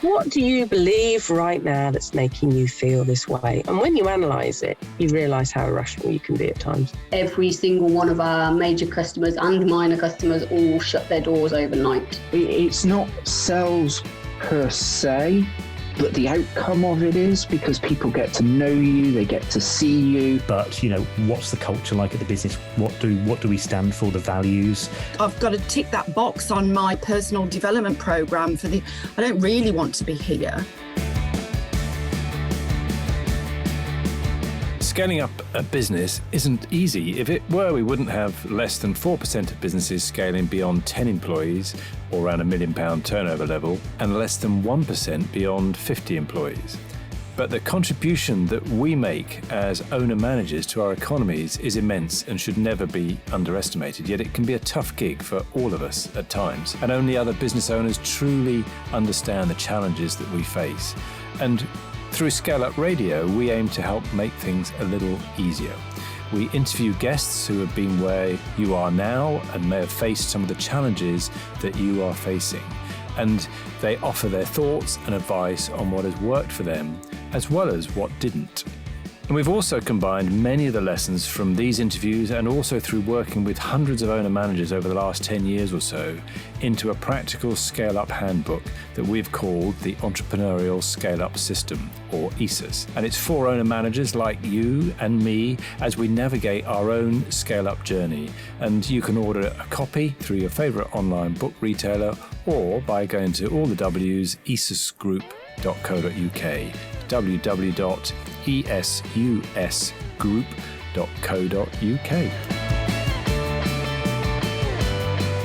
What do you believe right now that's making you feel this way? And when you analyse it, you realise how irrational you can be at times. Every single one of our major customers and minor customers all shut their doors overnight. It's not sales per se, but the outcome of it is, because people get to know you, they get to see you. But, what's the culture like at the business? What do we stand for, the values? I've got to tick that box on my personal development program I don't really want to be here. Scaling up a business isn't easy. If it were, we wouldn't have less than 4% of businesses scaling beyond 10 employees or around £1 million turnover level, and less than 1% beyond 50 employees. But the contribution that we make as owner-managers to our economies is immense and should never be underestimated, yet it can be a tough gig for all of us at times, and only other business owners truly understand the challenges that we face. And through ScaleUp Radio, we aim to help make things a little easier. We interview guests who have been where you are now and may have faced some of the challenges that you are facing. And they offer their thoughts and advice on what has worked for them, as well as what didn't. And we've also combined many of the lessons from these interviews, and also through working with hundreds of owner managers over the last 10 years or so, into a practical scale-up handbook that we've called the Entrepreneurial Scale-Up System, or ESUS. And it's for owner managers like you and me as we navigate our own scale-up journey. And you can order a copy through your favourite online book retailer, or by going to all the W's, esusgroup.co.uk, www.esusgroup.co.uk.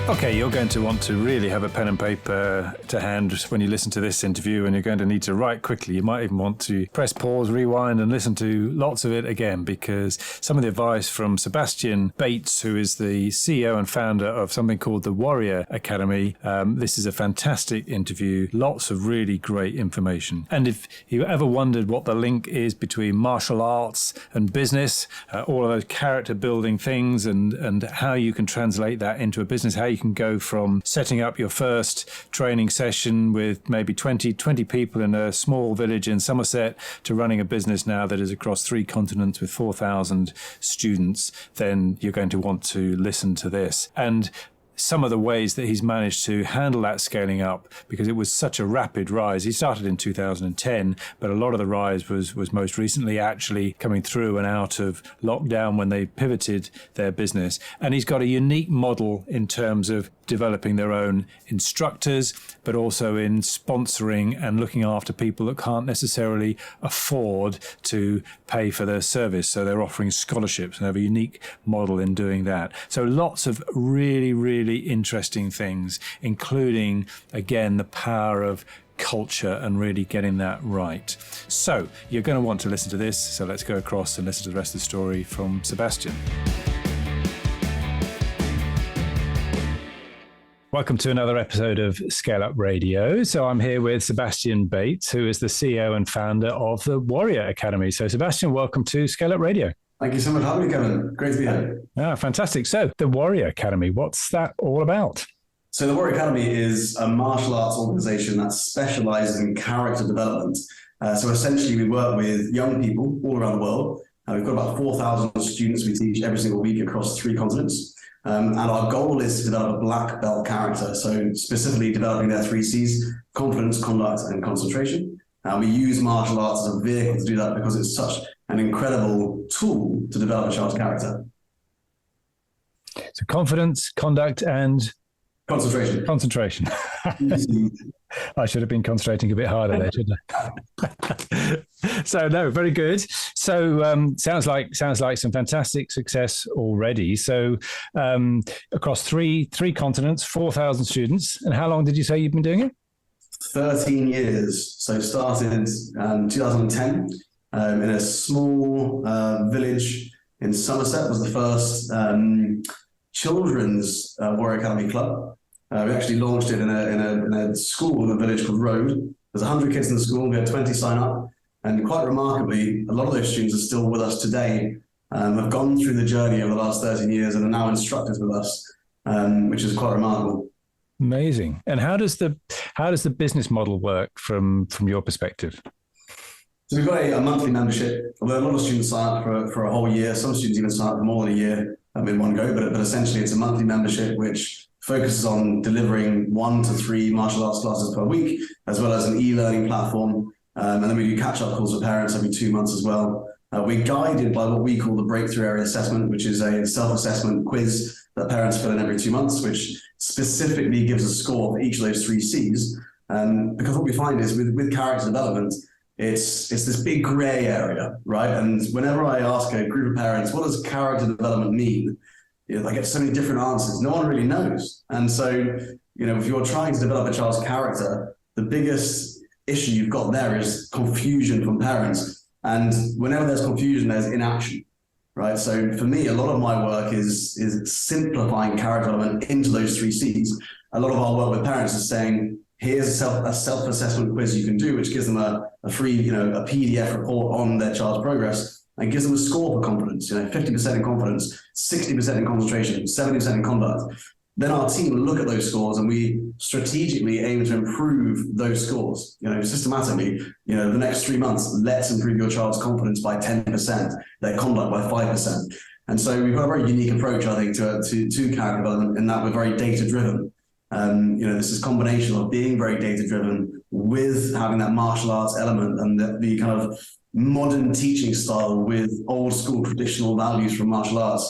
Okay, you're going to want to really have a pen and paper to hand when you listen to this interview, and you're going to need to write quickly. You might even want to press pause, rewind, and listen to lots of it again, because some of the advice from Sebastian Bates, who is the CEO and founder of something called the Warrior Academy. This is a fantastic interview, lots of really great information. And if you ever wondered what the link is between martial arts and business, all of those character building things, and how you can translate that into a business, how you can go from setting up your first training session with maybe 20 people in a small village in Somerset to running a business now that is across 3 continents with 4,000 students, then you're going to want to listen to this. And some of the ways that he's managed to handle that scaling up, because it was such a rapid rise. He started in 2010, but a lot of the rise was most recently actually coming through and out of lockdown when they pivoted their business. And he's got a unique model in terms of developing their own instructors, but also in sponsoring and looking after people that can't necessarily afford to pay for their service. So they're offering scholarships and have a unique model in doing that. So lots of really, really interesting things, including, again, the power of culture and really getting that right. So you're going to want to listen to this. So let's go across and listen to the rest of the story from Sebastian. Welcome to another episode of ScaleUp Radio. So I'm here with Sebastian Bates, who is the CEO and founder of the Warrior Academy. So Sebastian, welcome to ScaleUp Radio. Thank you so much for having me, Kevin. Great to be here. Fantastic. So the Warrior Academy, what's that all about? So the Warrior Academy is a martial arts organization that specializes in character development. So essentially we work with young people all around the world. We've got about 4,000 students we teach every single week across 3 continents. And our goal is to develop a black belt character. So specifically developing their 3 C's, confidence, conduct, and concentration. We use martial arts as a vehicle to do that because it's such an incredible tool to develop a child's character. So confidence, conduct, and concentration. I should have been concentrating a bit harder there, shouldn't I? So no, very good. So sounds like some fantastic success already. So across three continents, 4,000 students. And how long did you say you've been doing it? 13 years. So started in 2010 in a small village in Somerset. Was the first children's Warrior Academy club. We actually launched it in a school in a village called Road. There's 100 kids in the school. We had 20 sign up. And quite remarkably, a lot of those students are still with us today, have gone through the journey over the last 13 years and are now instructors with us, which is quite remarkable. Amazing. And how does How does the business model work from your perspective? So we've got a monthly membership. Although a lot of students sign up for a whole year. Some students even sign up for more than a year in one go. But essentially, it's a monthly membership which focuses on delivering 1 to 3 martial arts classes per week, as well as an e-learning platform. And then we do catch-up calls with parents every 2 months as well. We're guided by what we call the Breakthrough Area Assessment, which is a self-assessment quiz that parents fill in every 2 months, which specifically gives a score for each of those 3 Cs. Because what we find is with character development, it's this big gray area, right? And whenever I ask a group of parents, what does character development mean? I get so many different answers. No one really knows. And so, if you're trying to develop a child's character, the biggest issue you've got there is confusion from parents. And whenever there's confusion, there's inaction, right? So for me, a lot of my work is simplifying character development into those 3 Cs. A lot of our work with parents is saying, here's a self-assessment quiz you can do, which gives them a free, a PDF report on their child's progress and gives them a score for confidence, 50% in confidence, 60% in concentration, 70% in conduct. Then our team look at those scores and we strategically aim to improve those scores, systematically, the next 3 months, let's improve your child's confidence by 10%, their conduct by 5%. And so we've got a very unique approach, I think, to character development in that we're very data-driven. This is a combination of being very data-driven with having that martial arts element and the kind of modern teaching style with old school traditional values from martial arts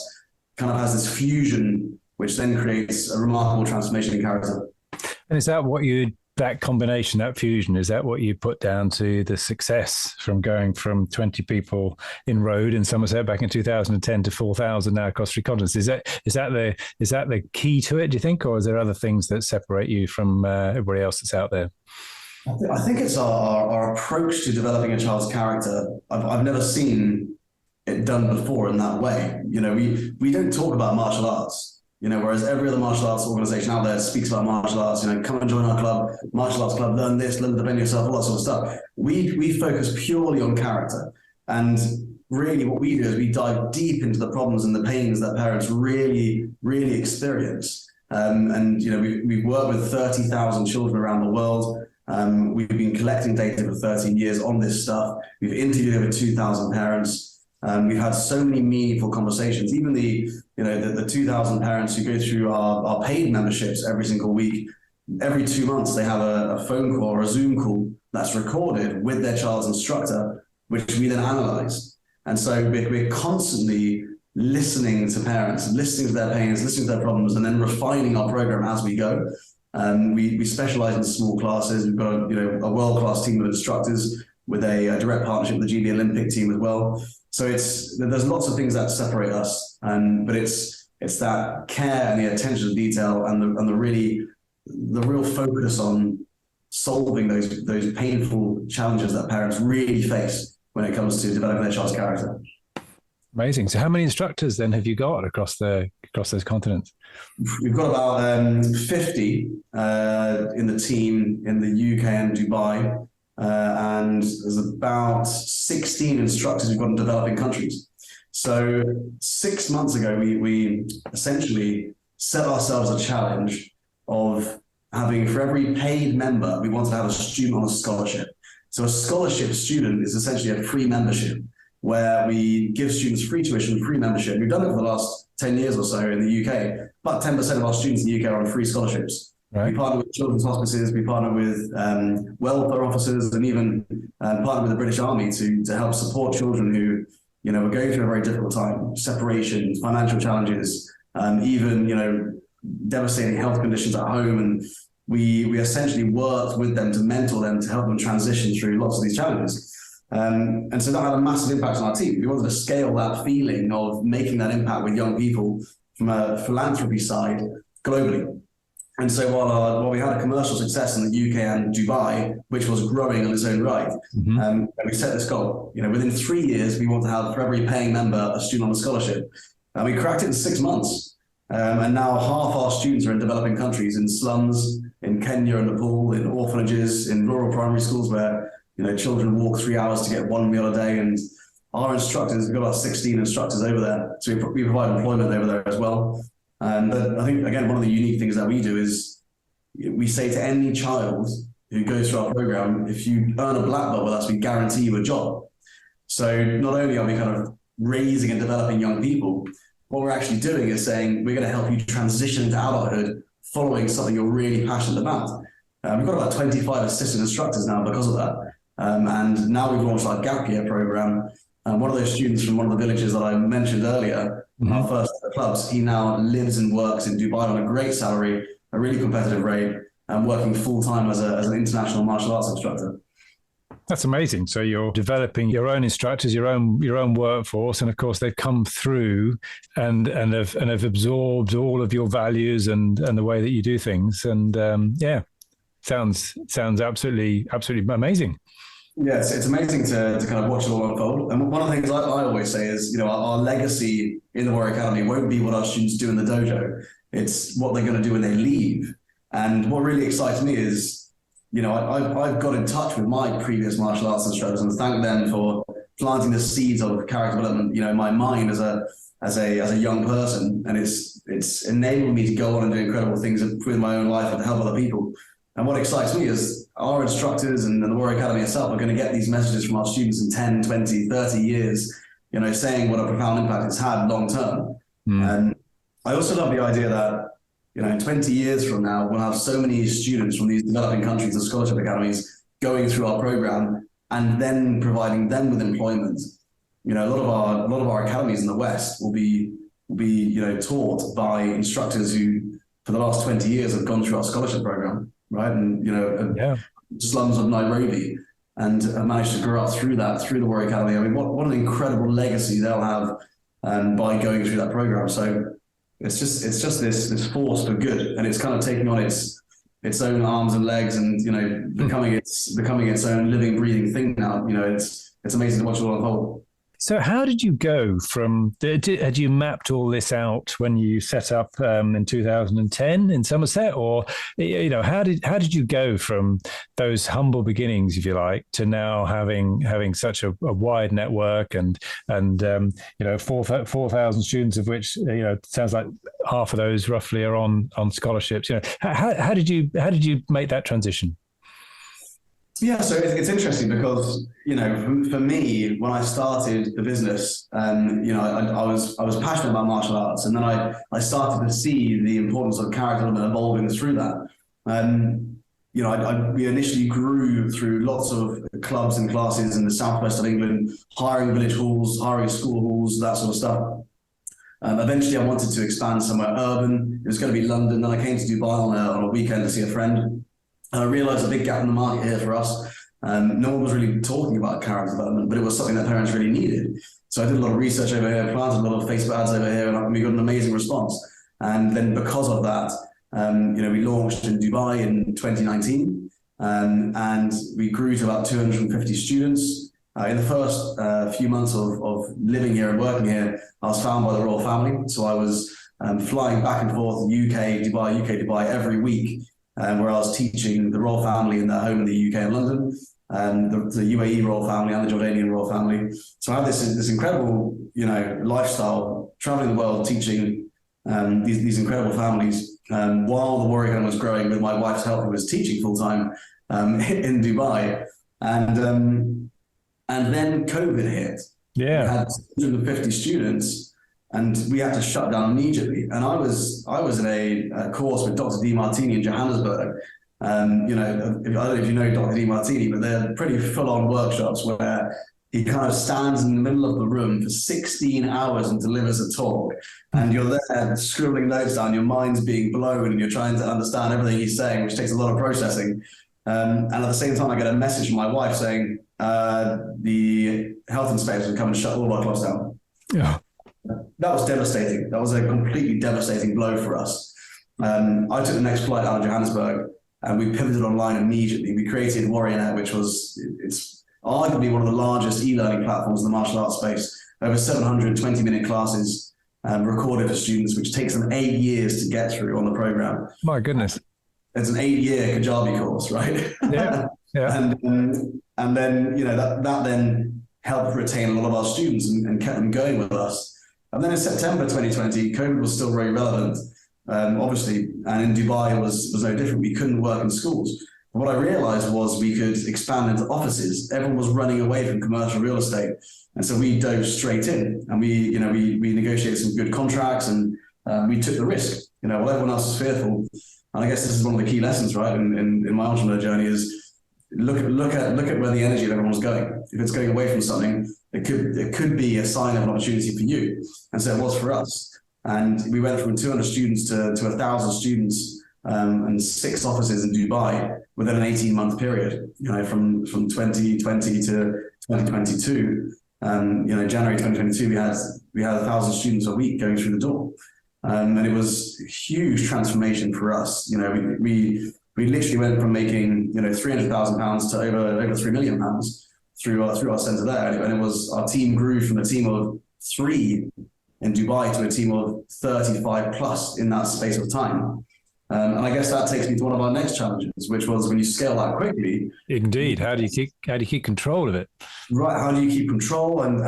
kind of has this fusion, which then creates a remarkable transformation in character. And is that that combination, that fusion, is that what you put down to the success from going from 20 people enrolled in Somerset back in 2010 to 4,000 now across 3 continents? Is that the key to it, do you think, or is there other things that separate you from everybody else that's out there? I think it's our approach to developing a child's character. I've never seen it done before in that way. We don't talk about martial arts. Whereas every other martial arts organization out there speaks about martial arts, come and join our club, martial arts club, learn this, learn to defend yourself, all that sort of stuff. We focus purely on character. And really what we do is we dive deep into the problems and the pains that parents really, really experience. We've worked with 30,000 children around the world. We've been collecting data for 13 years on this stuff. We've interviewed over 2,000 parents. We've had so many meaningful conversations. Even the 2,000 parents who go through our paid memberships every single week, every 2 months they have a phone call or a Zoom call that's recorded with their child's instructor, which we then analyze. And so we're constantly listening to parents, listening to their pains, listening to their problems, and then refining our program as we go. We specialize in small classes. We've got a world-class team of instructors with a direct partnership with the GB Olympic team as well. So there's lots of things that separate us, but it's that care and the attention to detail and the real focus on solving those painful challenges that parents really face when it comes to developing their child's character. Amazing. So how many instructors then have you got across those continents? We've got about 50 in the team in the UK and Dubai. And there's about 16 instructors we've got in developing countries. So 6 months ago, we essentially set ourselves a challenge of having, for every paid member, we wanted to have a student on a scholarship. So a scholarship student is essentially a free membership where we give students free tuition, free membership. We've done it for the last 10 years or so in the UK. About 10% of our students in the UK are on free scholarships. Right. We partner with children's hospices, we partner with welfare officers, and even partner with the British Army to help support children who, are going through a very difficult time, separation, financial challenges, even, devastating health conditions at home. And we essentially worked with them to mentor them to help them transition through lots of these challenges. And so that had a massive impact on our team. We wanted to scale that feeling of making that impact with young people from a philanthropy side globally. And so while we had a commercial success in the UK and Dubai, which was growing on its own right, we set this goal. Within 3 years, we want to have, for every paying member, a student on a scholarship. And we cracked it in 6 months. And now half our students are in developing countries, in slums, in Kenya and Nepal, in orphanages, in rural primary schools where children walk 3 hours to get one meal a day. And our instructors, we've got about 16 instructors over there. So we provide employment over there as well. But I think, again, one of the unique things that we do is we say to any child who goes through our program, if you earn a black belt with us, we guarantee you a job. So not only are we kind of raising and developing young people, what we're actually doing is saying we're going to help you transition into adulthood following something you're really passionate about. We've got about 25 assistant instructors now because of that. And now we've launched our gap year program. One of those students from one of the villages that I mentioned earlier, our first clubs, he now lives and works in Dubai on a great salary, a really competitive rate, and working full-time as an international martial arts instructor. That's amazing. So you're developing your own instructors, your own workforce, and of course they've come through and have absorbed all of your values and the way that you do things. And sounds absolutely amazing. Yeah, it's amazing to kind of watch it all unfold. And one of the things I always say is, our legacy in the Warrior Academy won't be what our students do in the dojo. It's what they're going to do when they leave. And what really excites me is, I've got in touch with my previous martial arts instructors and thank them for planting the seeds of character development, in my mind as a young person. And it's enabled me to go on and do incredible things with my own life and to help other people. And what excites me is our instructors and the Warrior Academy itself are going to get these messages from our students in 10, 20, 30 years, saying what a profound impact it's had long term. And I also love the idea that, in 20 years from now, we'll have so many students from these developing countries and scholarship academies going through our program and then providing them with employment. A lot of our academies in the West will be taught by instructors who, for the last 20 years, have gone through our scholarship program, right? And, slums of Nairobi, and have managed to grow up through the Warrior Academy. I mean, what an incredible legacy they'll have by going through that program. So it's just this force for good, and it's kind of taking on its own arms and legs, and becoming its own living, breathing thing now. It's amazing to watch it all unfold. So how did you go from, had you mapped all this out when you set up in 2010 in Somerset, or, how did you go from those humble beginnings, if you like, to now having such a wide network and 4,000 students, of which, sounds like half of those roughly are on scholarships. How did you make that transition? Yeah, so it's interesting because, for me, when I started the business, I was passionate about martial arts, and then I started to see the importance of character development evolving through that. We initially grew through lots of clubs and classes in the southwest of England, hiring village halls, hiring school halls, that sort of stuff. Eventually, I wanted to expand somewhere urban. It was going to be London. Then I came to Dubai on a weekend to see a friend. And I realized a big gap in the market here for us. No one was really talking about character development, but it was something that parents really needed. So I did a lot of research over here, planted a lot of Facebook ads over here, and we got an amazing response. And then because of that, we launched in Dubai in 2019, and we grew to about 250 students. In the first few months of living here and working here, I was found by the royal family. So I was flying back and forth UK, Dubai every week. Where I was teaching the royal family in their home in the UK and London, the UAE royal family and the Jordanian royal family. So I had this incredible, lifestyle, traveling the world, teaching these incredible families, while the Warrior Academy was growing with my wife's help, who was teaching full time in Dubai, and then COVID hit. Yeah, we had 250 students. And we had to shut down immediately. And I was in a course with Dr. Demartini in Johannesburg. I don't know if you know Dr. Demartini, but they're pretty full-on workshops where he kind of stands in the middle of the room for 16 hours and delivers a talk. And you're there scribbling notes down, your mind's being blown, and you're trying to understand everything he's saying, which takes a lot of processing. And at the same time, I get a message from my wife saying the health inspectors would come and shut all of our clubs down. Yeah. That was devastating. That was a completely devastating blow for us. I took the next flight out of Johannesburg, and we pivoted online immediately. We created WarriorNet, which it's arguably one of the largest e-learning platforms in the martial arts space. Over 700 20-minute classes recorded for students, which takes them 8 years to get through on the program. My goodness. It's an 8-year Kajabi course, right? Yeah. And then, that then helped retain a lot of our students and kept them going with us. And then in September 2020, COVID was still very relevant. obviously, and in Dubai was no different. We couldn't work in schools. But what I realized was we could expand into offices. Everyone was running away from commercial real estate. And so we dove straight in, and we negotiated some good contracts, and we took the risk. While everyone else was fearful. And I guess this is one of the key lessons, right, in my entrepreneur journey is look at where the energy of everyone's going. If it's going away from something, it could be a sign of an opportunity for you. And so it was for us. And we went from 200 students to 1,000 students and 6 offices in Dubai within an 18-month period. From 2020 to 2022. January 2022, we had 1,000 students a week going through the door. And it was a huge transformation for us. We literally went from making £300,000 to over £3 million through our centre there. And it was, our team grew from a team of 3 in Dubai to a team of 35 plus in that space of time. And I guess that takes me to one of our next challenges, which was when you scale that quickly. Indeed. How do you keep control of it? Right. How do you keep control? And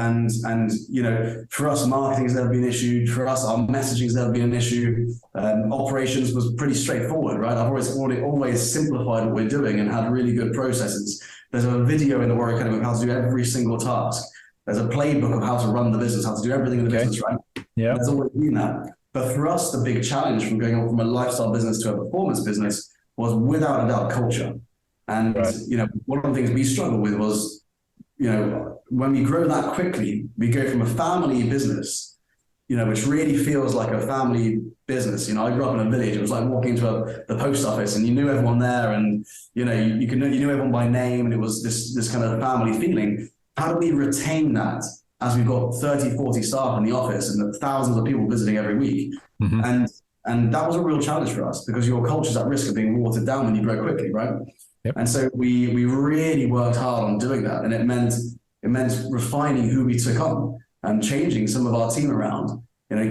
for us, marketing has never been an issue. For us, our messaging has never been an issue. Operations was pretty straightforward, right? I've always simplified what we're doing and had really good processes. There's a video in the Warrior Academy of how to do every single task. There's a playbook of how to run the business, how to do everything in the business, right? Yeah. There's always been that. But for us, the big challenge from going on from a lifestyle business to a performance business was without a doubt culture. And, one of the things we struggled with was, when we grow that quickly, we go from a family business, which really feels like a family business. I grew up in a village. It was like walking into the post office and you knew everyone there and, you knew everyone by name, and it was this kind of family feeling. How do we retain that as we've got 30, 40 staff in the office and thousands of people visiting every week? Mm-hmm. And that was a real challenge for us because your culture's at risk of being watered down when you grow quickly, right? Yep. And so we really worked hard on doing that. And it meant refining who we took on and changing some of our team around,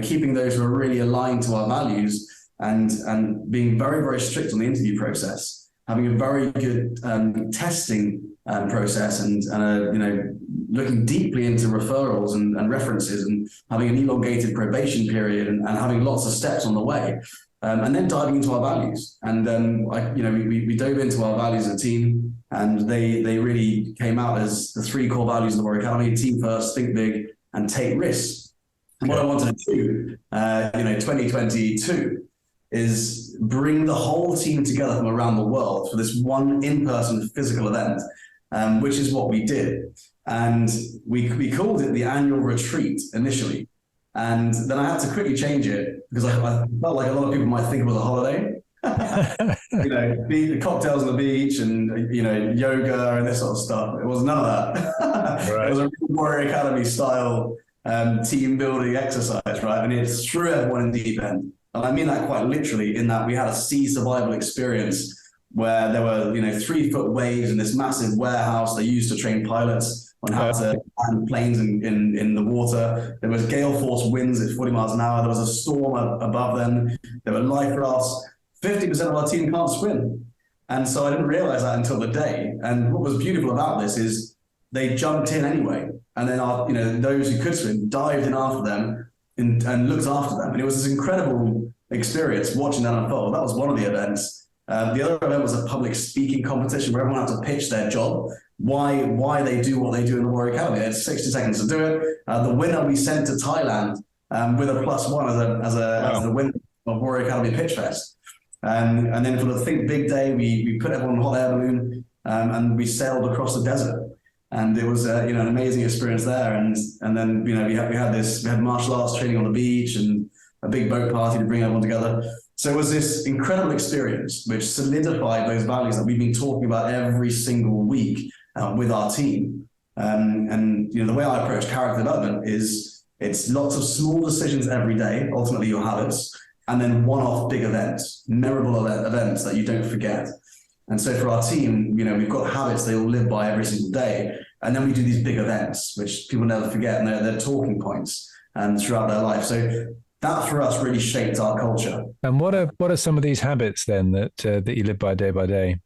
keeping those who are really aligned to our values and being very, very strict on the interview process, having a very good testing process and looking deeply into referrals and references and having an elongated probation period and having lots of steps on the way. And then diving into our values. And we dove into our values as a team, and they really came out as the 3 core values of the Warrior Academy: team first, think big, and take risks. And what I wanted to do, 2022, is bring the whole team together from around the world for this one in-person physical event, which is what we did. And we called it the annual retreat initially. And then I had to quickly change it because I felt like a lot of people might think it was a holiday. The cocktails on the beach and, yoga and this sort of stuff. It was none of that. Right. It was a Warrior Academy style team building exercise, right? And it threw everyone in deep end. And I mean that quite literally, in that we had a sea survival experience where there were, 3-foot waves in this massive warehouse they used to train pilots on how to land planes in the water. There was gale force winds at 40 miles an hour. There was a storm above them. There were life rafts. 50% of our team can't swim. And so I didn't realize that until the day. And what was beautiful about this is they jumped in anyway. And then those who could swim dived in after them and looked after them. And it was this incredible experience watching that unfold. That was one of the events. The other event was a public speaking competition where everyone had to pitch their job, why they do what they do in the Warrior Academy. They had 60 seconds to do it. The winner we sent to Thailand with a +1 as the winner of Warrior Academy Pitch Fest. And then for the Think Big Day, we put everyone on a hot air balloon and we sailed across the desert. And it was an amazing experience there. And then we had martial arts training on the beach and a big boat party to bring everyone together. So it was this incredible experience which solidified those values that we've been talking about every single week with our team. And the way I approach character development is it's lots of small decisions every day, ultimately your habits, and then one-off big events, memorable events that you don't forget. And so for our team, we've got habits they all live by every single day. And then we do these big events, which people never forget, and they're talking points throughout their life. So that for us really shaped our culture. And what are some of these habits then that you live by day?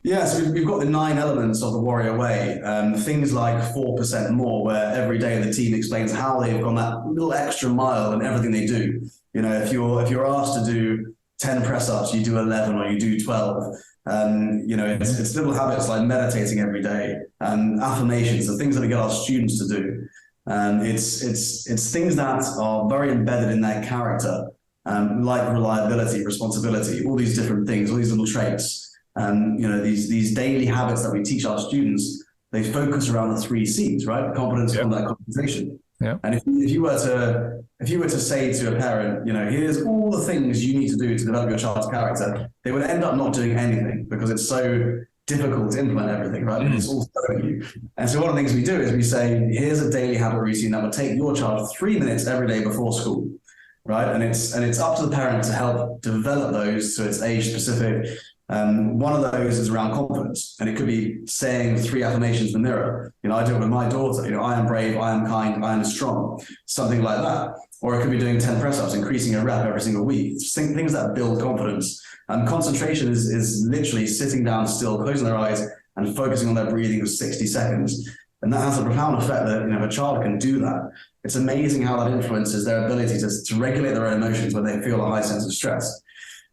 Yeah, so we've got the 9 elements of the Warrior Way. Things like 4% more, where every day the team explains how they've gone that little extra mile in everything they do. if you're asked to do 10 press ups, you do 11 or you do 12. It's little habits like meditating every day, affirmations, the things that we get our students to do. It's things that are very embedded in their character, like reliability, responsibility, all these different things, all these little traits. These daily habits that we teach our students, they focus around the 3 C's, right? Confidence, conduct, compensation. Yeah. And if you were to say to a parent, here's all the things you need to do to develop your child's character, they would end up not doing anything because it's so difficult to implement everything, right? And it's all so you. And so one of the things we do is we say, here's a daily habit routine that will take your child 3 minutes every day before school, right? And it's up to the parent to help develop those so it's age specific. One of those is around confidence, and it could be saying 3 affirmations in the mirror. I do it with my daughter. I am brave, I am kind, I am strong, something like that. Or it could be doing 10 press-ups, increasing a rep every single week. Things that build confidence. Concentration is literally sitting down still, closing their eyes, and focusing on their breathing for 60 seconds. And that has a profound effect that if a child can do that, it's amazing how that influences their ability to regulate their own emotions when they feel a high sense of stress.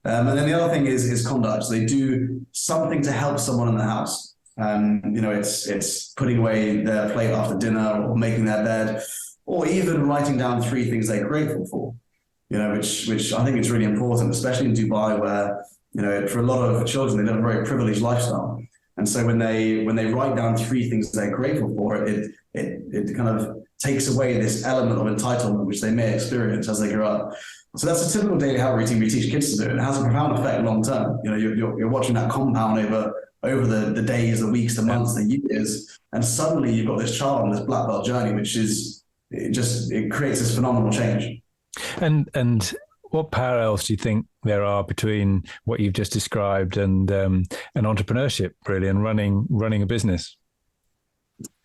And then the other thing is conduct. So they do something to help someone in the house. It's putting away their plate after dinner or making their bed, or even writing down 3 things they're grateful for, which I think is really important, especially in Dubai where, for a lot of children, they live a very privileged lifestyle. And so when they write down 3 things they're grateful for, it kind of takes away this element of entitlement, which they may experience as they grow up. So that's a typical daily habit routine we teach kids to do. It has a profound effect long term. You're watching that compound over the days, the weeks, the months, the years, and suddenly you've got this child on this black belt journey, which it creates this phenomenal change. And what parallels do you think there are between what you've just described and entrepreneurship, really, and running a business?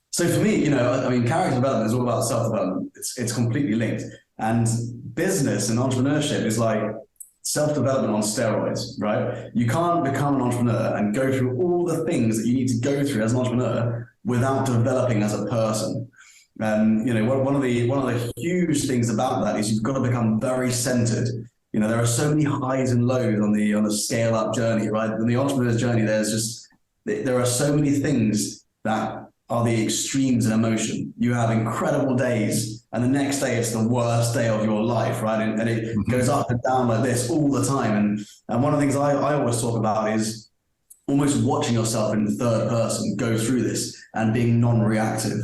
So for me, character development is all about self-development. It's completely linked. And business and entrepreneurship is like self-development on steroids, right? You can't become an entrepreneur and go through all the things that you need to go through as an entrepreneur without developing as a person. One of the huge things about that is you've got to become very centered. There are so many highs and lows on the scale up journey, right? On the entrepreneur's journey, there are so many things that are the extremes in emotion. You have incredible days, and the next day it's the worst day of your life, right? And it goes up and down like this all the time. And one of the things I always talk about is almost watching yourself in the third person go through this and being non-reactive.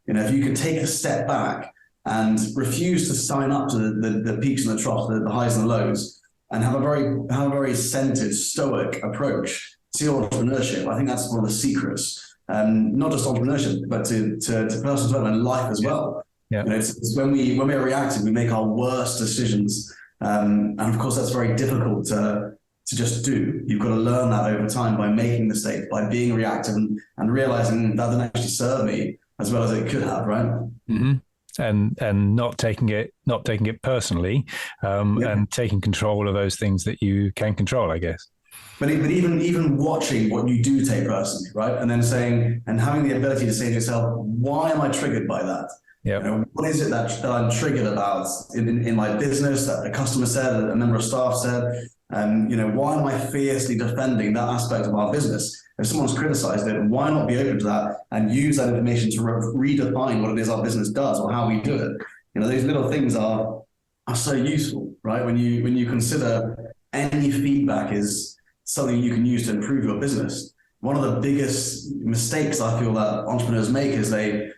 If you could take a step back and refuse to sign up to the peaks and the troughs, the highs and the lows, and have a very centered, stoic approach to your entrepreneurship, I think that's one of the secrets. Not just entrepreneurship, but to personal development and life as well. Yeah. It's when we're reactive, we make our worst decisions, and of course that's very difficult to just do. You've got to learn that over time by making mistakes, by being reactive, and realizing that doesn't actually serve me as well as it could have, right? Mm-hmm. And not taking it personally, and taking control of those things that you can control, I guess. But even watching what you do take personally, right? And then having the ability to say to yourself, why am I triggered by that? Yeah. What is it that I'm triggered about in my business that a customer said, a member of staff said? Why am I fiercely defending that aspect of our business? If someone's criticized it, why not be open to that and use that information to redefine what it is our business does or how we do it? Those little things are so useful, right? When you consider any feedback is something you can use to improve your business. One of the biggest mistakes I feel that entrepreneurs make is they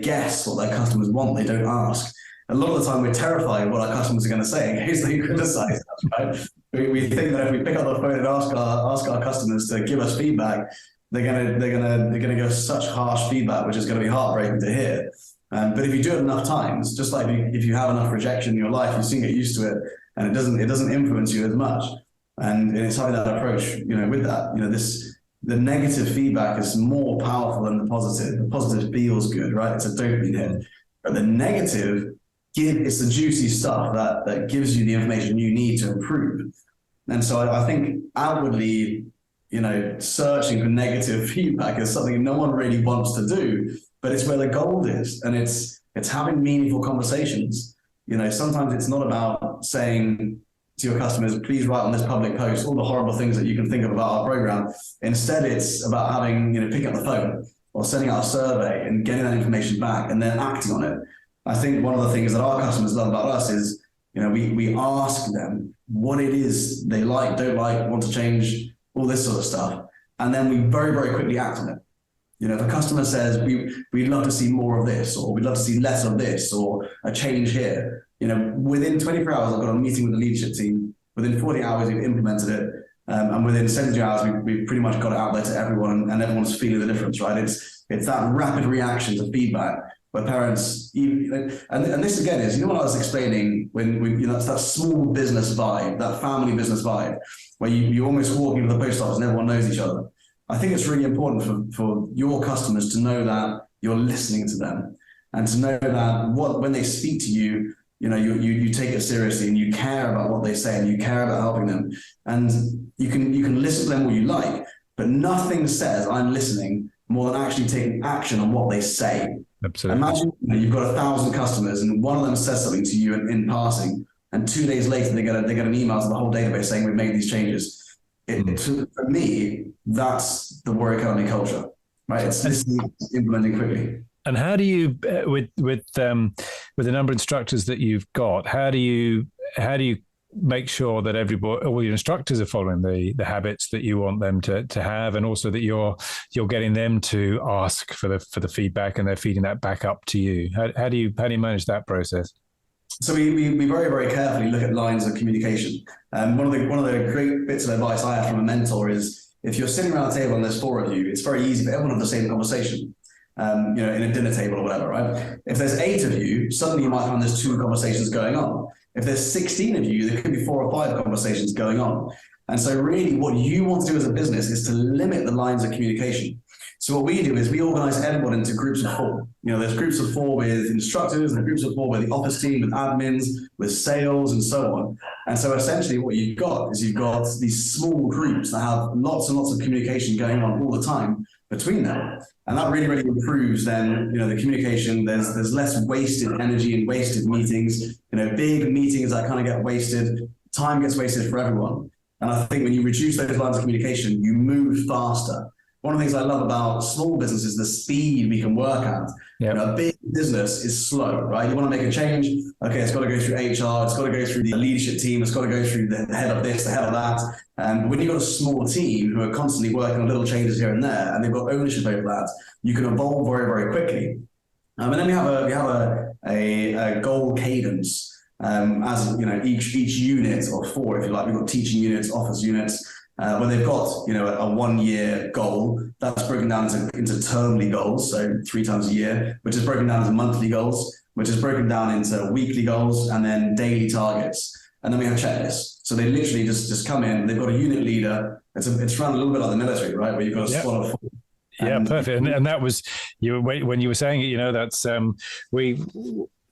guess what their customers want. They don't ask. A lot of the time we're terrified of what our customers are going to say in case they criticize us, right? We think that if we pick up the phone and ask our customers to give us feedback, they're gonna give us such harsh feedback, which is going to be heartbreaking to hear. But if you do it enough times, just like if you have enough rejection in your life, you soon get used to it, and it doesn't influence you as much. And it's having that approach, with that, the negative feedback is more powerful than the positive. The positive feels good, right? It's a dopamine hit. But the negative, it's the juicy stuff that gives you the information you need to improve. And so I think outwardly, searching for negative feedback is something no one really wants to do, but it's where the gold is. And it's having meaningful conversations. Sometimes it's not about saying to your customers, please write on this public post all the horrible things that you can think of about our program. Instead, it's about having, picking up the phone or sending out a survey and getting that information back and then acting on it. I think one of the things that our customers love about us is, we ask them what it is they like, don't like, want to change, all this sort of stuff. And then we very, very quickly act on it. If a customer says, we'd love to see more of this, or we'd love to see less of this, or a change here, within 24 hours, I've got a meeting with the leadership team. Within 40 hours, we've implemented it. And within 72 hours, we've pretty much got it out there to everyone, and everyone's feeling the difference, right? It's that rapid reaction to feedback where parents, and this again is, what I was explaining when it's that small business vibe, that family business vibe, where you almost walk into the post office and everyone knows each other. I think it's really important for your customers to know that you're listening to them, and to know that when they speak to you, you take it seriously and you care about what they say and you care about helping them. And you can listen to them all you like, but nothing says I'm listening more than actually taking action on what they say. Absolutely. Imagine you've got 1,000 customers and one of them says something to you in passing, and 2 days later they get an email to the whole database saying we've made these changes. For me, that's the Warrior Academy culture, right? It's listening, implementing quickly. And how do you, with the number of instructors that you've got, how do you make sure that all your instructors are following the habits that you want them to have, and also that you're getting them to ask for the feedback and they're feeding that back up to you? How do you manage that process? So we very, very carefully look at lines of communication. One of the great bits of advice I have from a mentor is, if you're sitting around a table and there's 4 of you, it's very easy for everyone to have the same conversation. In a dinner table or whatever, right? If there's 8 of you, suddenly you might find there's 2 conversations going on. If there's 16 of you, there could be 4 or 5 conversations going on. And so really what you want to do as a business is to limit the lines of communication. So what we do is we organize everyone into groups of 4. There's groups of 4 with instructors, and groups of 4 with the office team, with admins, with sales, and so on. And so essentially what you've got these small groups that have lots and lots of communication going on all the time between them. And that really, really improves then, the communication. There's less wasted energy and wasted meetings, big meetings that kind of get wasted, time gets wasted for everyone. And I think when you reduce those lines of communication, you move faster. One of the things I love about small business is the speed we can work at. Yep. A big business is slow, right? You want to make a change, okay, it's got to go through HR, it's got to go through the leadership team, it's got to go through the head of this, the head of that. And when you've got a small team who are constantly working on little changes here and there, and they've got ownership over that, you can evolve very, very quickly. And then we have a goal cadence. As each unit, or 4 if you like, we've got teaching units, office units. When they've got a 1-year goal, that's broken down into termly goals, so 3 times a year, which is broken down into monthly goals, which is broken down into weekly goals, and then daily targets. And then we have checklists. So they literally just come in. They've got a unit leader. It's run a little bit like the military, right, where you've got a squad of 4. Yeah, perfect. And that was when you were saying it. That's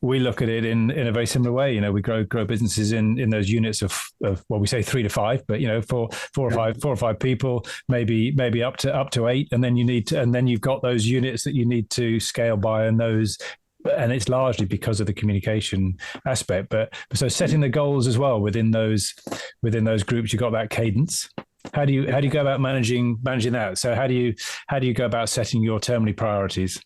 we look at it in a very similar way. We grow businesses in those units of we say 3 to 5, but for 4 or 5 people, maybe up to 8, and then you've got those units that you need to scale by, and it's largely because of the communication aspect. But so setting the goals as well within those groups, you've got that cadence. How do you go about managing that? So how do you go about setting your termly priorities?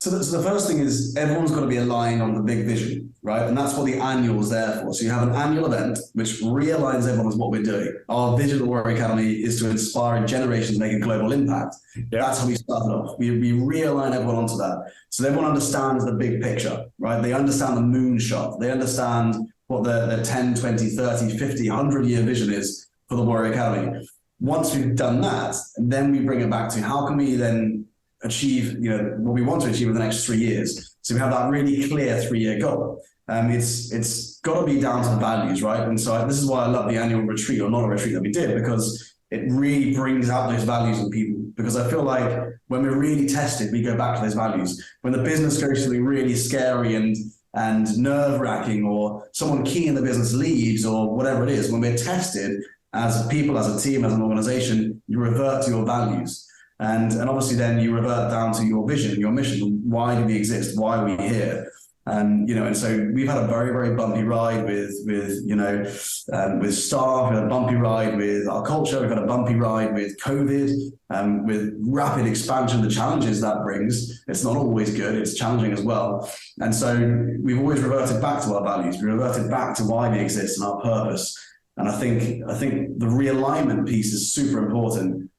So the first thing is everyone's got to be aligned on the big vision, right? And that's what the annual is there for. So you have an annual event which realigns everyone with what we're doing. Our vision at Warrior Academy is to inspire generations to make a global impact. Yeah. That's how we started off. We realign everyone onto that. So everyone understands the big picture, right? They understand the moonshot. They understand what the 10, 20, 30, 50, 100-year vision is for the Warrior Academy. Once we've done that, then we bring it back to how can we then achieve what we want to achieve in the next 3 years. So we have that really clear 3-year goal. It's got to be down to the values, right? And so this is why I love the annual retreat, or not a retreat, that we did, because it really brings out those values in people. Because I feel like when we're really tested, we go back to those values. When the business goes something really scary and nerve-wracking, or someone key in the business leaves, or whatever it is, when we're tested as people, as a team, as an organization, you revert to your values. And obviously then you revert down to your vision, your mission. Why do we exist? Why are we here? And so we've had a very, very bumpy ride with staff, we've had a bumpy ride with our culture, we've had a bumpy ride with COVID, with rapid expansion, the challenges that brings. It's not always good, it's challenging as well. And so we've always reverted back to our values, we reverted back to why we exist and our purpose. And I think the realignment piece is super important.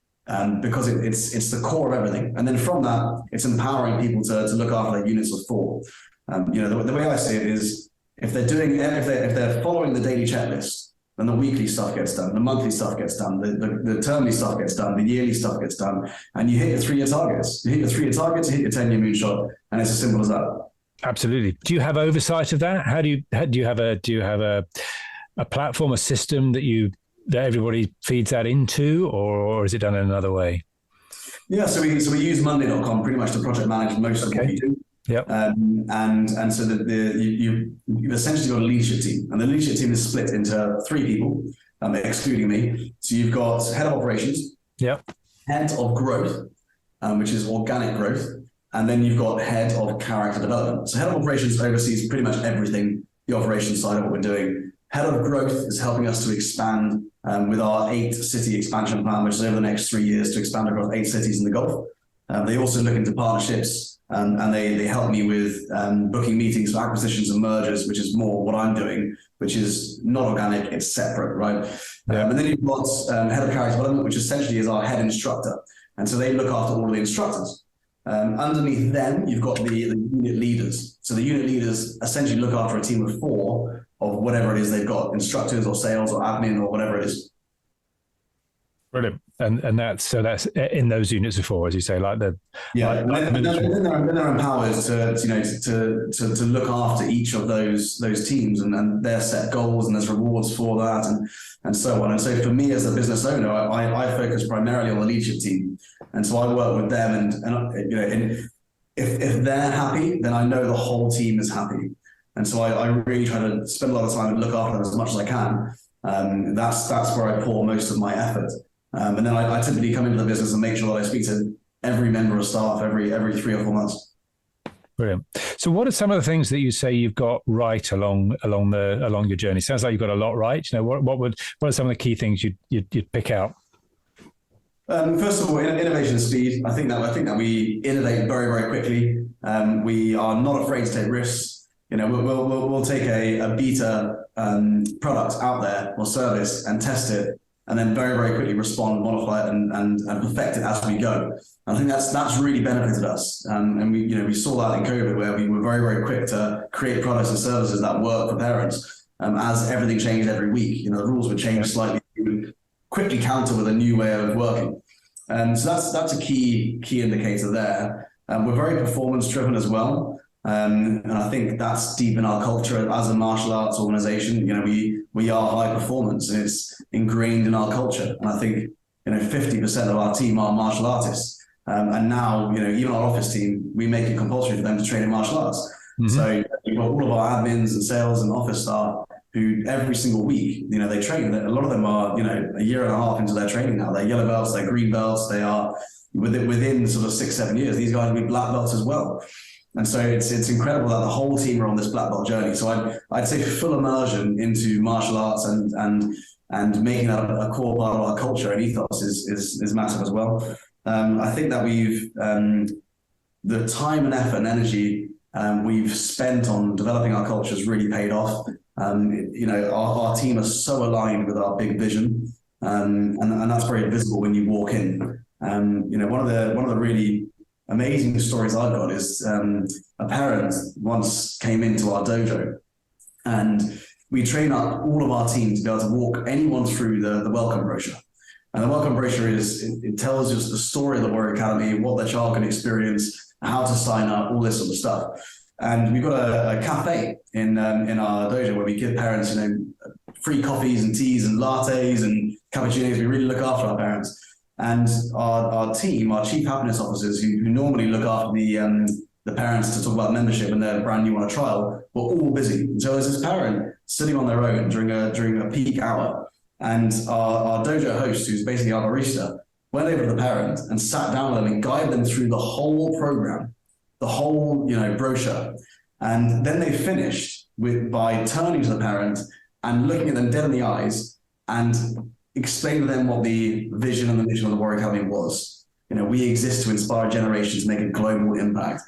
Because it's the core of everything. And then from that, it's empowering people to look after their units of 4. The way I see it is if they're following the daily checklist, then the weekly stuff gets done, the monthly stuff gets done, the termly stuff gets done, the yearly stuff gets done, and you hit your 3-year targets. You hit your 3-year targets, you hit your 10-year moonshot, and it's as simple as that. Absolutely. Do you have oversight of that? Do you have a platform, a system that everybody feeds that into, or is it done in another way? Yeah, so we use Monday.com pretty much to project manage most of what we do. Yep. And so you've essentially got a leadership team, and the leadership team is split into 3 people, excluding me. So you've got head of operations, yep, head of growth, which is organic growth, and then you've got head of character development. So head of operations oversees pretty much everything, the operations side of what we're doing. Head of growth is helping us to expand with our 8-city expansion plan, which is over the next 3 years to expand across 8 cities in the Gulf. They also look into partnerships, and they help me with booking meetings for acquisitions and mergers, which is more what I'm doing, which is not organic, it's separate, right? And then you've got head of character development, which essentially is our head instructor. And so they look after all of the instructors. Underneath them, you've got the unit leaders. So the unit leaders essentially look after a team of 4 of whatever it is they've got, instructors or sales or admin or whatever it is. Brilliant. And that's in those units of 4, as you say, like the then they're empowered to look after each of those teams and their set goals, and there's rewards for that and so on. And so for me as a business owner, I focus primarily on the leadership team, and so I work with them and if they're happy, then I know the whole team is happy. And so I really try to spend a lot of time and look after them as much as I can. That's where I pour most of my effort. And then I typically come into the business and make sure that I speak to every member of staff every 3 or 4 months. Brilliant. So what are some of the things that you say you've got right along your journey? Sounds like you've got a lot right. What are some of the key things you'd pick out? First of all, innovation and speed. I think that we innovate very, very quickly. We are not afraid to take risks. We'll take a beta product out there or service and test it, and then very, very quickly respond, modify it, and perfect it as we go. And I think that's really benefited us. And we saw that in COVID, where we were very, very quick to create products and services that work for parents. As everything changed every week, the rules would change slightly. We would quickly counter with a new way of working. So that's a key indicator there. We're very performance driven as well. And I think that's deep in our culture as a martial arts organization. We are high performance, and it's ingrained in our culture. And I think 50% of our team are martial artists. And now even our office team, we make it compulsory for them to train in martial arts. Mm-hmm. So we've got all of our admins and sales and office staff who every single week they train. A lot of them are a year and a half into their training now. They're yellow belts, they're green belts. They are within sort of 6-7 years. These guys will be black belts as well. And so it's incredible that the whole team are on this black belt journey. So I'd say full immersion into martial arts and making that a core part of our culture and ethos is massive as well. I think that we've the time and effort and energy we've spent on developing our culture has really paid off. Our team are so aligned with our big vision, and that's very visible when you walk in. One of the really amazing stories I've got is a parent once came into our dojo, and we train up all of our team to be able to walk anyone through the welcome brochure. And the welcome brochure it tells us the story of the Warrior Academy, what their child can experience, how to sign up, all this sort of stuff. And we've got a cafe in our dojo where we give parents free coffees and teas and lattes and cappuccinos. We really look after our parents. And our team, our chief happiness officers, who normally look after the parents to talk about membership and they're brand new on a trial, were all busy. And so there's this parent sitting on their own during a peak hour, and our dojo host, who's basically our barista, went over to the parent and sat down with them and guided them through the whole program, the whole brochure. And then they finished by turning to the parent and looking at them dead in the eyes and explaining to them what the vision and the mission of the Warwick Academy was. We exist to inspire generations, make a global impact.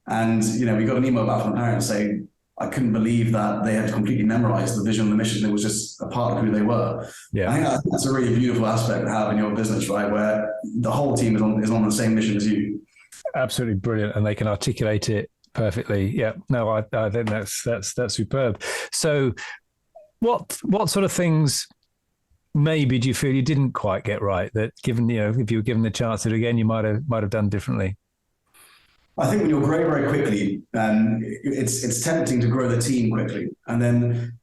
And, we got an email back from the parents saying, I couldn't believe that they had completely memorized the vision and the mission. It was just a part of who they were. Yeah. I think that's a really beautiful aspect to have in your business, right? Where the whole team is on the same mission as you. Absolutely brilliant. And they can articulate it perfectly. Yeah. No, I think that's superb. So what sort of things maybe do you feel you didn't quite get right, that given, if you were given the chance to do it again, you might have done differently? I think when you're growing very quickly, it's tempting to grow the team quickly. And then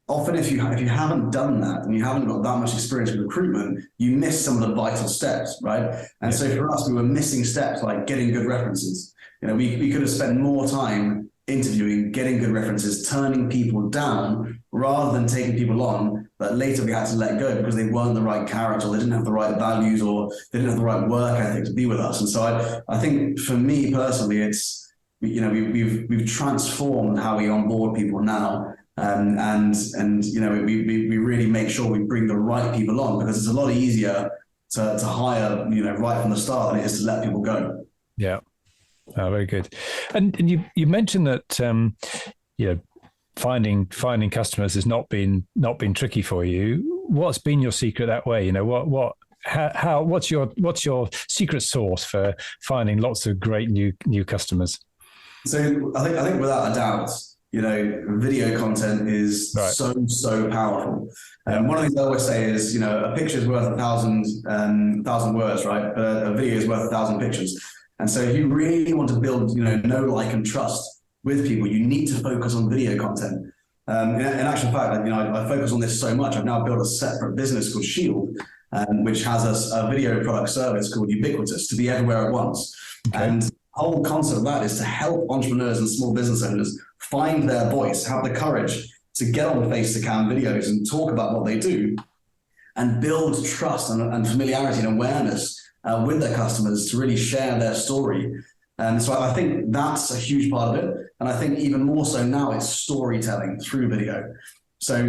often if you haven't done that and you haven't got that much experience with recruitment, you miss some of the vital steps, right? And so for us, we were missing steps like getting good references. We could have spent more time interviewing, getting good references, turning people down rather than taking people on that later we had to let go because they weren't the right character, or they didn't have the right values, or they didn't have the right work ethic to be with us. And so I think for me personally, it's, we've transformed how we onboard people now. And we really make sure we bring the right people on, because it's a lot easier to hire, right from the start than it is to let people go. Yeah. Oh, very good. And you mentioned that finding customers has not been tricky for you. What's been your secret that way? What's your secret sauce for finding lots of great new customers? So I think without a doubt, video content is so powerful. One of the things I always say is, a picture is worth 1,000 words, right? But a video is worth 1,000 pictures. And so if you really want to build, know, like, and trust with people, you need to focus on video content. In actual fact, I focus on this so much. I've now built a separate business called Shield, which has a video product service called Ubiquitous, to be everywhere at once. Okay. And the whole concept of that is to help entrepreneurs and small business owners find their voice, have the courage to get on face-to-cam videos and talk about what they do, and build trust and familiarity and awareness with their customers to really share their story. And so I think that's a huge part of it. And I think even more so now, it's storytelling through video. So,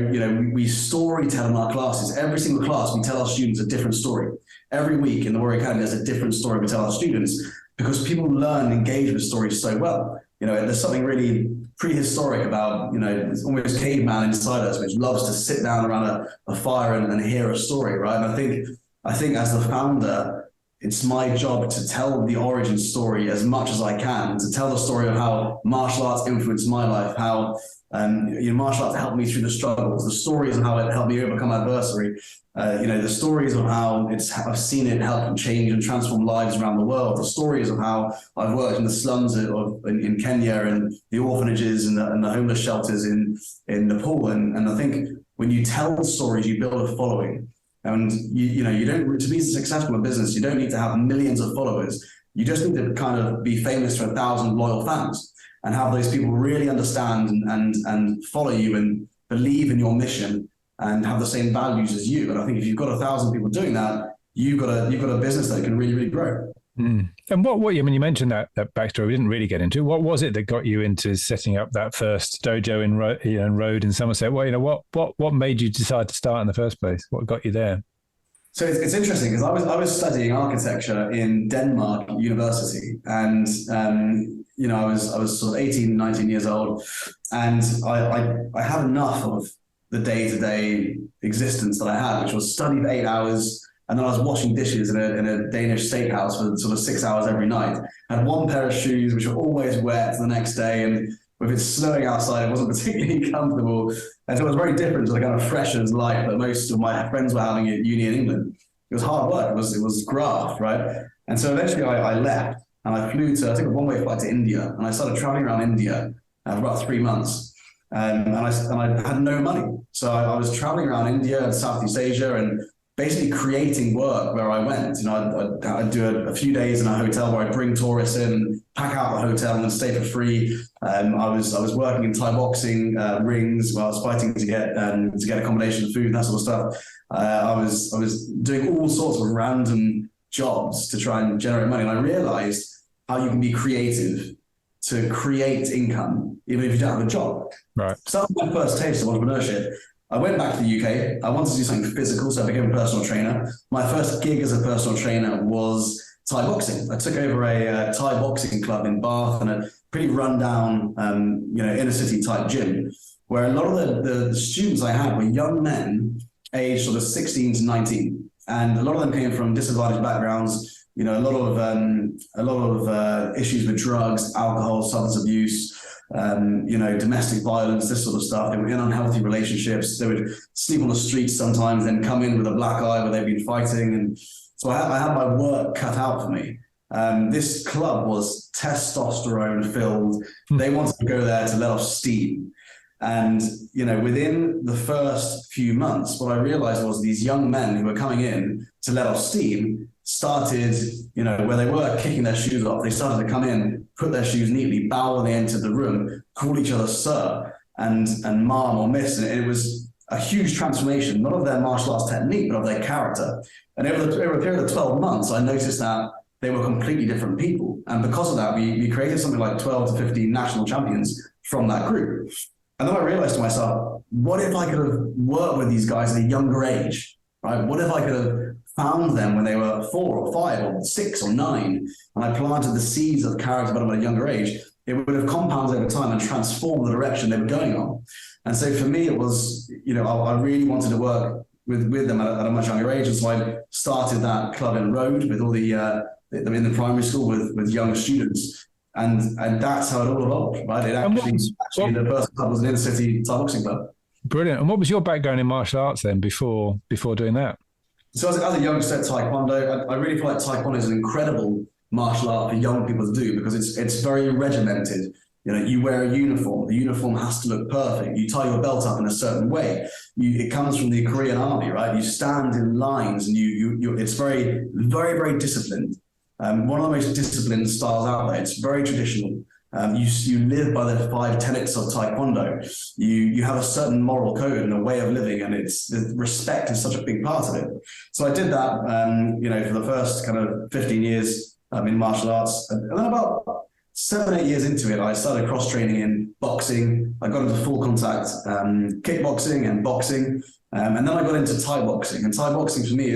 we story tell in our classes. Every single class, we tell our students a different story. Every week in the Warwick Academy, there's a different story we tell our students, because people learn and engage with stories so well. There's something really prehistoric about, it's almost caveman inside us, which loves to sit down around a fire and hear a story, right? And I think as the founder, it's my job to tell the origin story as much as I can, to tell the story of how martial arts influenced my life, how martial arts helped me through the struggles, the stories of how it helped me overcome adversity, the stories of how I've seen it help and change and transform lives around the world, the stories of how I've worked in the slums in Kenya and the orphanages and the homeless shelters in Nepal. And I think when you tell the stories, you build a following. And you don't, to be successful in business, you don't need to have millions of followers. You just need to kind of be famous for 1,000 loyal fans and have those people really understand and follow you and believe in your mission and have the same values as you. And I think if you've got 1,000 people doing that, you've got a business that can really, really grow. Mm. And what you mentioned that backstory we didn't really get into. What was it that got you into setting up that first dojo in Road in Somerset? Well, what made you decide to start in the first place? What got you there? So it's interesting, because I was studying architecture in Denmark University, and I was sort of 18, 19 years old, and I had enough of the day-to-day existence that I had, which was study for 8 hours. And then I was washing dishes in a Danish steakhouse for sort of 6 hours every night. I had one pair of shoes, which were always wet the next day. And if it's snowing outside, it wasn't particularly comfortable. And so it was very different to the kind of freshers life that most of my friends were having at uni in England. It was hard work. It was graft, right? And so eventually I left and I flew I took a one-way flight to India, and I started traveling around India for about 3 months. And I had no money. So I was traveling around India and Southeast Asia and basically creating work where I went. I'd do a few days in a hotel where I'd bring tourists in, pack out the hotel and then stay for free. I was working in Thai boxing rings while I was fighting to get accommodation, food, and that sort of stuff. I was doing all sorts of random jobs to try and generate money. And I realized how you can be creative to create income, even if you don't have a job. Right. So that was my first taste of entrepreneurship. I went back to the UK. I wanted to do something physical, so I became a personal trainer. My first gig as a personal trainer was Thai boxing. I took over a Thai boxing club in Bath and a pretty rundown, inner city type gym, where a lot of the students I had were young men aged sort of 16 to 19. And a lot of them came from disadvantaged backgrounds, a lot of issues with drugs, alcohol, substance abuse, domestic violence, this sort of stuff. They were in unhealthy relationships. They would sleep on the streets sometimes, then come in with a black eye where they've been fighting. And so I had my work cut out for me. This club was testosterone filled. They wanted to go there to let off steam. And, within the first few months, what I realized was these young men who were coming in to let off steam started, where they were kicking their shoes off, they started to come in, put their shoes neatly, bow when they entered the room, call each other sir and ma'am or miss. And it was a huge transformation, not of their martial arts technique, but of their character. And over a period of 12 months, I noticed that they were completely different people. And because of that, we created something like 12 to 15 national champions from that group. And then I realized to myself, what if I could have worked with these guys at a younger age, right? What if I could have found them when they were 4 or 5 or 6 or 9, and I planted the seeds of character development at a younger age, it would have compounded over time and transformed the direction they were going on. And so for me, it was, I really wanted to work with them at a much younger age. And so I started that club in Road with all the in the primary school with young students. And that's how it all evolved, right? The first club was an inner city Thai boxing club. Brilliant. And what was your background in martial arts then before doing that? So as a youngster at Taekwondo, I really feel like Taekwondo is an incredible martial art for young people to do because it's very regimented. You wear a uniform. The uniform has to look perfect. You tie your belt up in a certain way. It comes from the Korean army, right? You stand in lines and it's very, very, very disciplined. One of the most disciplined styles out there. It's very traditional. You live by the 5 tenets of Taekwondo. You have a certain moral code and a way of living, and the respect is such a big part of it. So I did that, for the first kind of 15 years in martial arts, and then about 7-8 years into it, I started cross training in boxing. I got into full contact kickboxing and boxing, and then I got into Thai boxing. And Thai boxing for me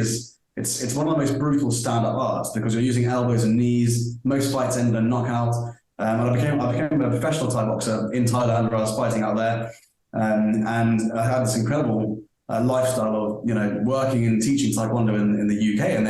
it's one of the most brutal stand-up arts because you're using elbows and knees. Most fights end in a knockout. And I became a professional Thai boxer in Thailand where I was fighting out there. And I had this incredible lifestyle of, working and teaching Taekwondo in the UK and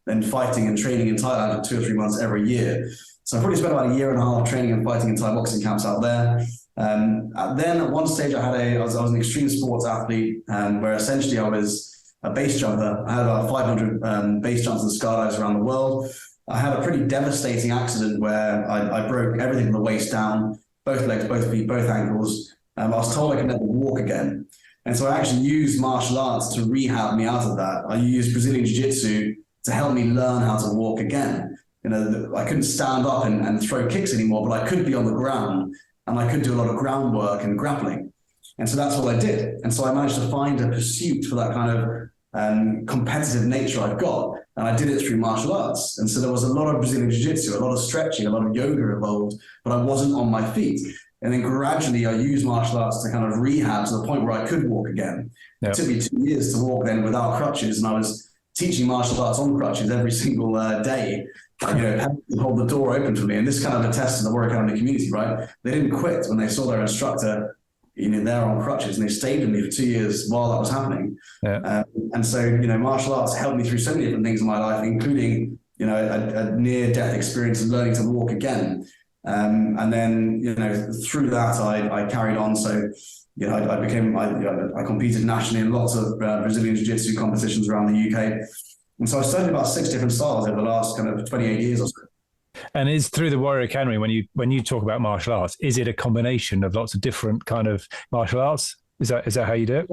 then fighting and training in Thailand for 2 or 3 months every year. So I probably spent about 1.5 years training and fighting in Thai boxing camps out there. Then at one stage I was an extreme sports athlete where essentially I was a base jumper. I had about 500 base jumps and skydives around the world. I had a pretty devastating accident where I broke everything from the waist down, both legs, both feet, both ankles. I was told I could never walk again. And so I actually used martial arts to rehab me out of that. I used Brazilian Jiu-Jitsu to help me learn how to walk again. I couldn't stand up and throw kicks anymore, but I could be on the ground and I could do a lot of groundwork and grappling. And so that's what I did. And so I managed to find a pursuit for that kind of competitive nature I've got. And I did it through martial arts. And so there was a lot of Brazilian Jiu-Jitsu, a lot of stretching, a lot of yoga involved, but I wasn't on my feet. And then gradually I used martial arts to kind of rehab to the point where I could walk again. Yep. It took me 2 years to walk then without crutches. And I was teaching martial arts on crutches every single day. Hold the door open for me. And this kind of attests to the Warrior Academy community, right? They didn't quit when they saw their instructor there on crutches, and they stayed with me for 2 years while that was happening. Yeah. And so, martial arts helped me through so many different things in my life, including, a near-death experience of learning to walk again. And then, through that, I carried on. So, I competed nationally in lots of Brazilian Jiu-Jitsu competitions around the UK. And so I studied about 6 different styles over the last kind of 28 years or so. And is through the Warrior Academy, when you talk about martial arts, is it a combination of lots of different kind of martial arts? Is that how you do it?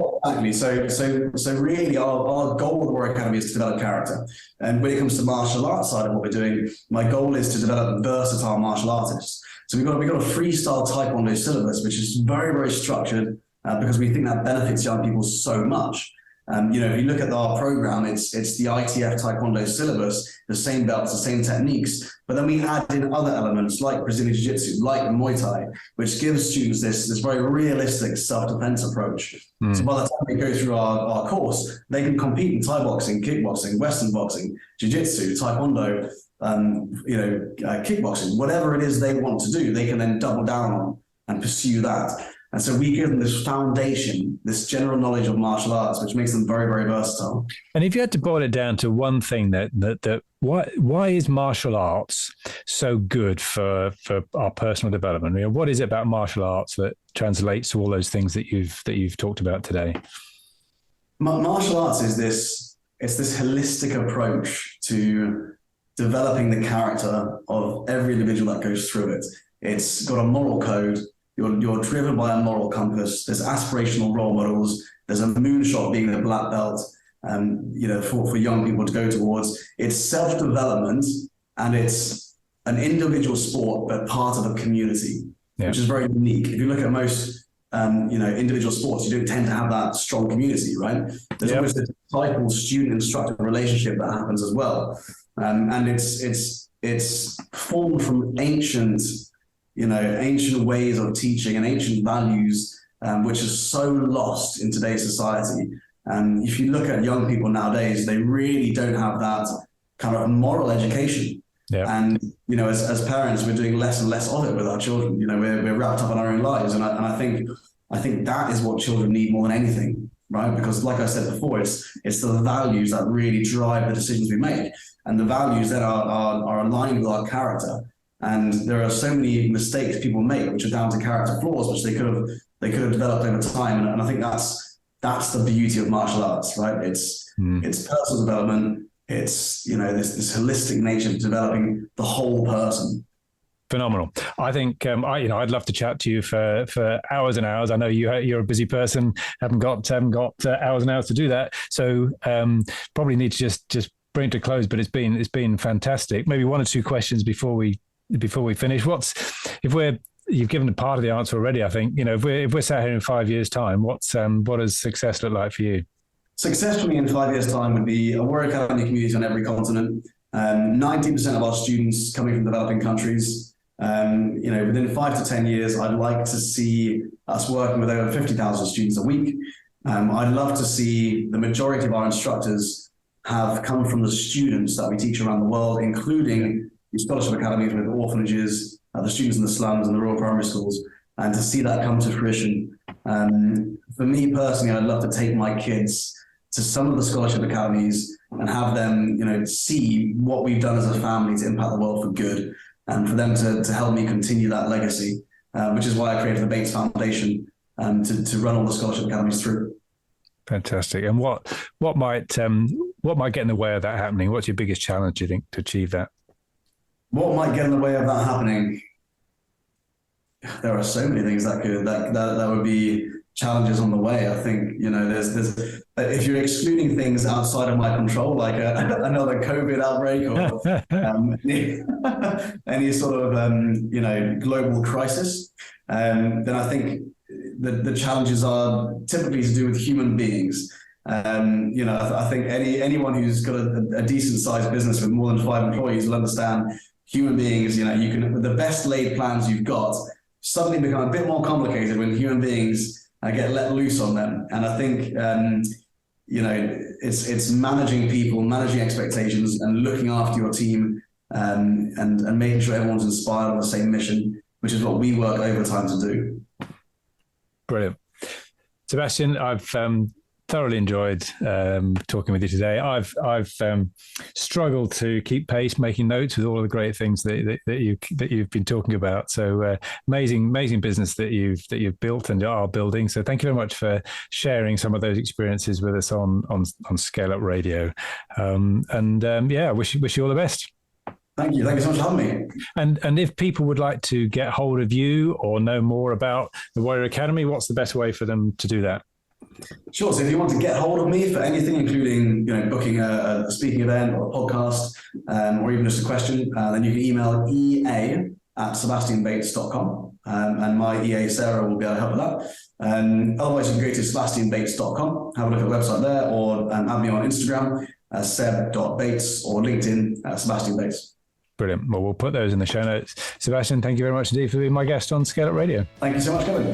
Exactly. So really our goal with the Warrior Academy is to develop character. And when it comes to martial arts side of what we're doing, my goal is to develop versatile martial artists. So we've got a freestyle Taekwondo syllabus, which is very, very structured because we think that benefits young people so much. If you look at our program, it's the ITF Taekwondo syllabus, the same belts, the same techniques, but then we add in other elements like Brazilian Jiu-Jitsu, like Muay Thai, which gives students this very realistic self-defense approach. So by the time they go through our course, they can compete in Thai boxing, kickboxing, Western boxing, Jiu-Jitsu, Taekwondo, kickboxing, whatever it is they want to do, they can then double down on and pursue that. And so we give them this foundation, this general knowledge of martial arts, which makes them very, very versatile. And if you had to boil it down to one thing, that why is martial arts so good for our personal development? What is it about martial arts that translates to all those things that you've talked about today? Martial arts is this holistic approach to developing the character of every individual that goes through it. It's got a moral code. You're driven by a moral compass. There's aspirational role models. There's a moonshot being the black belt, for young people to go towards. It's self-development, and it's an individual sport, but part of a community, which is very unique. If you look at most, individual sports, you don't tend to have that strong community, right? There's always the disciple, student, instructor relationship that happens as well, and it's formed from ancient ways of teaching and ancient values, which is so lost in today's society. If you look at young people nowadays, they really don't have that kind of moral education. Yeah. And, as parents, we're doing less and less of it with our children. We're wrapped up in our own lives. And I think that is what children need more than anything, right? Because like I said before, it's the values that really drive the decisions we make. And the values that are aligned with our character. And there are so many mistakes people make, which are down to character flaws, which they could have developed over time. And I think that's the beauty of martial arts, right? It's personal development. It's this holistic nature of developing the whole person. Phenomenal. I think I'd love to chat to you for hours and hours. I know you're a busy person, haven't got hours and hours to do that. So probably need to just bring it to close. But it's been fantastic. Maybe one or two questions before we finish. You've given a part of the answer already, I think. If we're sat here in 5 years' time, what does success look like for you? Success for me in 5 years' time would be a Warrior Academy community on every continent. 90% of our students coming from developing countries. Within 5 to 10 years, I'd like to see us working with over 50,000 students a week. I'd love to see the majority of our instructors have come from the students that we teach around the world, including the scholarship academies with orphanages, the students in the slums and the rural primary schools, and to see that come to fruition. For me personally, I'd love to take my kids to some of the scholarship academies and have them, see what we've done as a family to impact the world for good, and for them to help me continue that legacy, which is why I created the Bates Foundation to run all the scholarship academies through. Fantastic. And what might get in the way of that happening? What's your biggest challenge, do you think, to achieve that? What might get in the way of that happening? There are so many things that would be challenges on the way. I think, there's if you're excluding things outside of my control, like another COVID outbreak or any sort of, global crisis, then I think the challenges are typically to do with human beings. I think anyone who's got a decent sized business with more than 5 employees will understand human beings, you can, with the best laid plans you've got, suddenly become a bit more complicated when human beings get let loose on them. And I think, it's managing people, managing expectations, and looking after your team, and making sure everyone's inspired on the same mission, which is what we work overtime to do. Brilliant. Sebastian, I've thoroughly enjoyed talking with you today. I've struggled to keep pace, making notes with all of the great things that you've been talking about. So amazing business that you've built and are building. So thank you very much for sharing some of those experiences with us on ScaleUp Radio. Wish you all the best. Thank you. Thank you so much for having me. And if people would like to get hold of you or know more about the Warrior Academy, what's the best way for them to do that? Sure. So if you want to get hold of me for anything, including booking a speaking event or a podcast, or even just a question, then you can email sebastianbates.com. And my EA, Sarah, will be able to help with that. Otherwise, you can go to sebastianbates.com, have a look at the website there, or add me on Instagram, seb.bates, or LinkedIn, Sebastian Bates. Brilliant. Well, we'll put those in the show notes. Sebastian, thank you very much indeed for being my guest on ScaleUp Radio. Thank you so much, Kevin.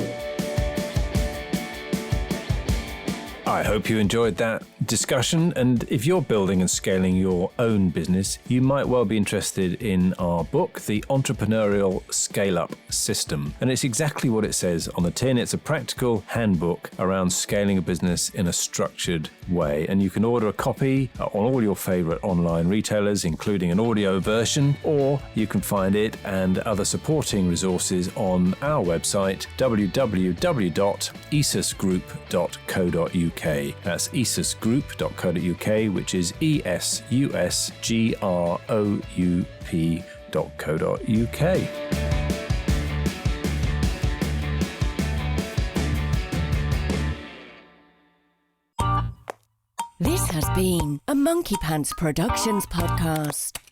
I hope you enjoyed that discussion, and if you're building and scaling your own business, you might well be interested in our book, The Entrepreneurial Scale-Up System. And it's exactly what it says on the tin. It's a practical handbook around scaling a business in a structured way. And you can order a copy on all your favorite online retailers, including an audio version, or you can find it and other supporting resources on our website, www.esusgroup.co.uk. That's esusgroup.co.uk, which is esusgroup.co.uk. This has been a Monkey Pants Productions podcast.